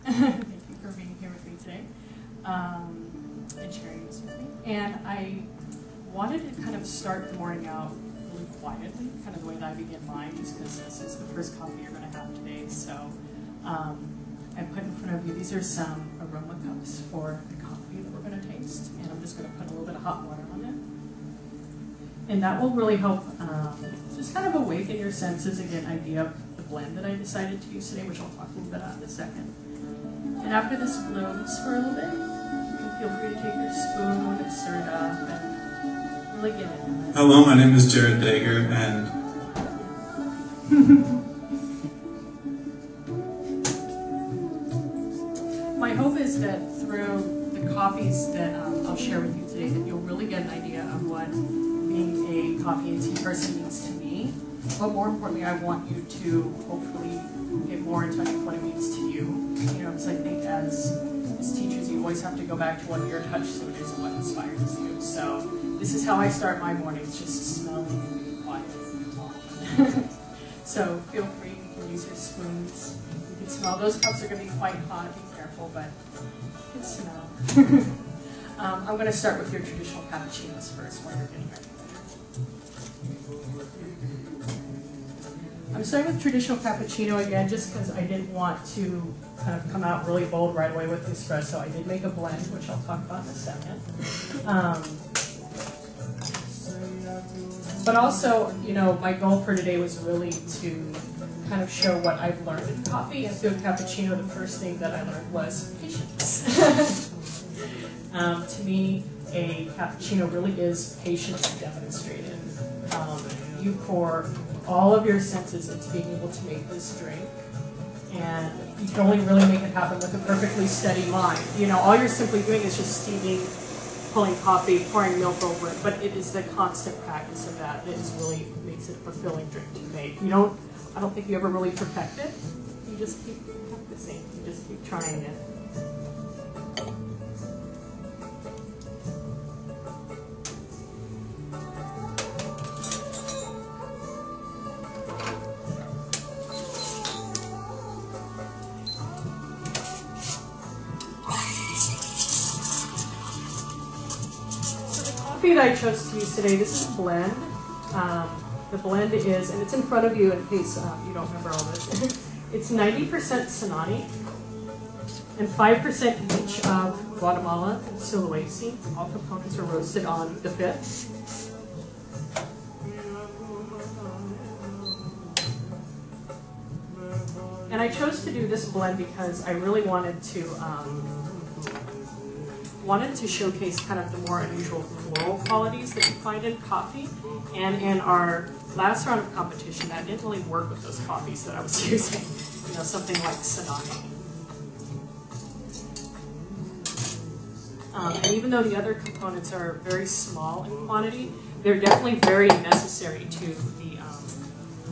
Thank you for being here with me today and sharing this with me. And I wanted to kind of start the morning out really quietly, kind of the way that I begin mine, just because this is the first coffee you're going to have today. So I put in front of you, these are some aroma cups for the coffee that we're going to taste. And I'm just going to put a little bit of hot water on it. And that will really help just kind of awaken your senses, again, idea of the blend that I decided to use today, which I'll talk a little bit about in a second. And after this blooms for a little bit, you can feel free to take your spoon and stir it up and really get into it. Hello, my name is Jared Dager, and my hope is that through the coffees that I'll share with you today, that you'll really get an idea of what being a coffee and tea person means to me. But more importantly, I want you to hopefully get more in touch with what it means to you. You know, because I think as teachers, you always have to go back to what your touchstone is and what inspires you. So this is how I start my mornings, just smelling and being quiet and calm. So feel free, you can use your spoons. You can smell. Those cups are going to be quite hot. Be careful, but you can smell. I'm going to start with your traditional cappuccinos first while you're getting ready. I'm starting with traditional cappuccino again, just because I didn't want to kind of come out really bold right away with espresso. I did make a blend, which I'll talk about in a second. But also, you know, my goal for today was really to kind of show what I've learned in coffee. And through a cappuccino, the first thing that I learned was patience. To me, a cappuccino really is patience demonstrated. You pour all of your senses into being able to make this drink, and you can only really make it happen with a perfectly steady mind. You know, all you're simply doing is just steaming, pulling coffee, pouring milk over it, but it is the constant practice of that is really makes it a fulfilling drink to make. I don't think you ever really perfect it. You just keep practicing. You just keep trying it. That I chose to use today, this is a blend. The blend is, and it's in front of you in case you don't remember all this, it's 90% Sinani and 5% each of Guatemala and Sulawesi. All components are roasted on the 5th. And I chose to do this blend because I really wanted to showcase kind of the more unusual floral qualities that you find in coffee. And in our last round of competition, that didn't really work with those coffees that I was using. You know, something like Sinani. And even though the other components are very small in quantity, they're definitely very necessary to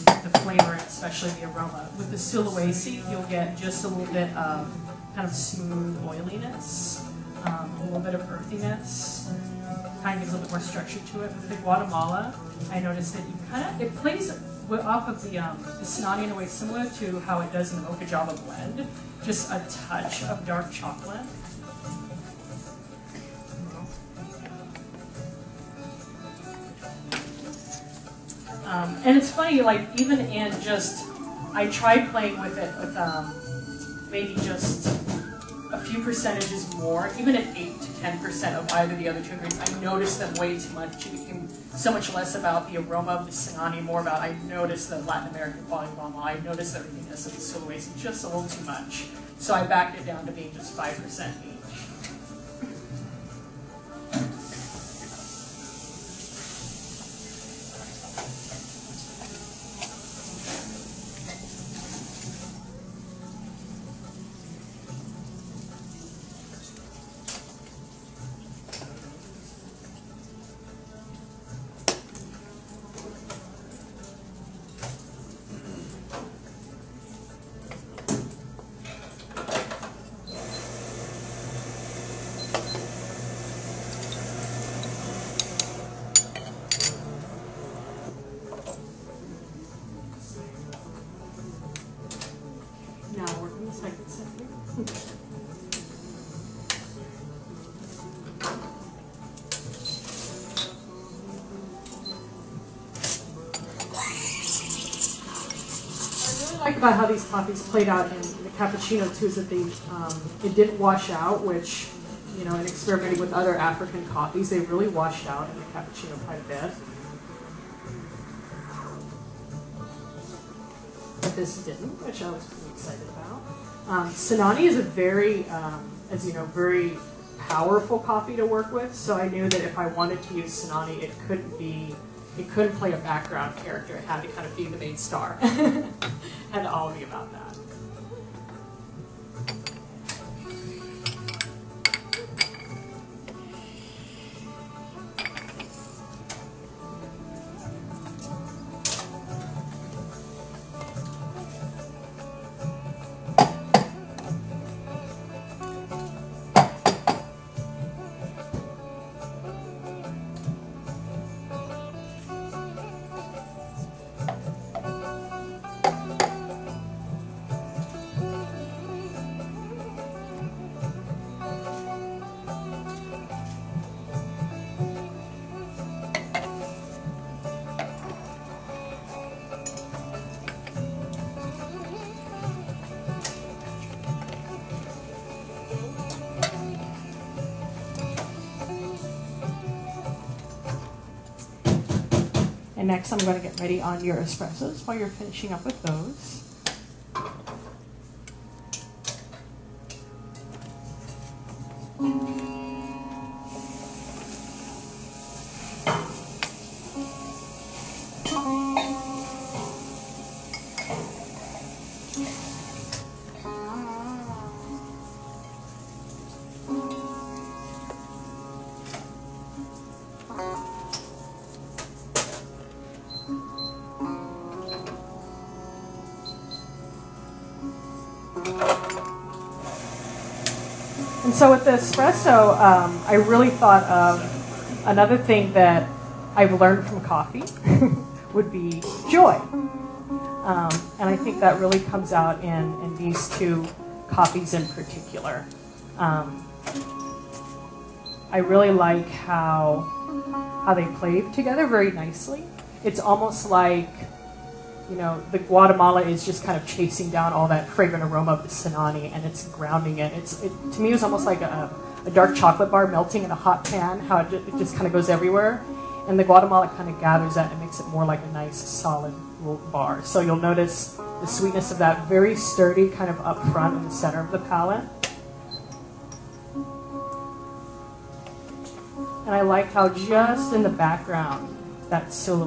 the flavor, especially the aroma. With the Sulawesi, you'll get just a little bit of kind of smooth oiliness. A little bit of earthiness, kind of gives a little bit more structure to it. With the Guatemala, I noticed that it plays off of the Sinani in a way similar to how it does in the Mocha Java blend, just a touch of dark chocolate. And it's funny, like even in just, I tried playing with it with maybe just a few percentages more, even at 8 to 10% of either of the other two ingredients. I noticed them way too much. It became so much less about the aroma of the Sinani, more about I noticed the Latin American quality of Guatemala. I noticed everything else of the Sulawesi, just a little too much. So I backed it down to being just 5% each. Now working the second set here. Like about how these coffees played out in the cappuccino too is that they it didn't wash out, which, you know, in experimenting with other African coffees, they really washed out in the cappuccino quite a bit. But this didn't, which I was pretty excited about. Sinani is a very, as you know, very powerful coffee to work with. So I knew that if I wanted to use Sinani, it couldn't play a background character. It had to kind of be the main star. Had to all be about that. And next I'm going to get ready on your espressos while you're finishing up with those. And so with the espresso, I really thought of another thing that I've learned from coffee would be joy. And I think that really comes out in these two coffees in particular. I really like how they play together very nicely. It's almost like, you know, the Guatemala is just kind of chasing down all that fragrant aroma of the Sinani, and it's grounding it. To me, it was almost like a dark chocolate bar melting in a hot pan, how it just kind of goes everywhere. And the Guatemala kind of gathers that and makes it more like a nice, solid bar. So you'll notice the sweetness of that very sturdy kind of up front in the center of the palate. And I like how just in the background, that silhouette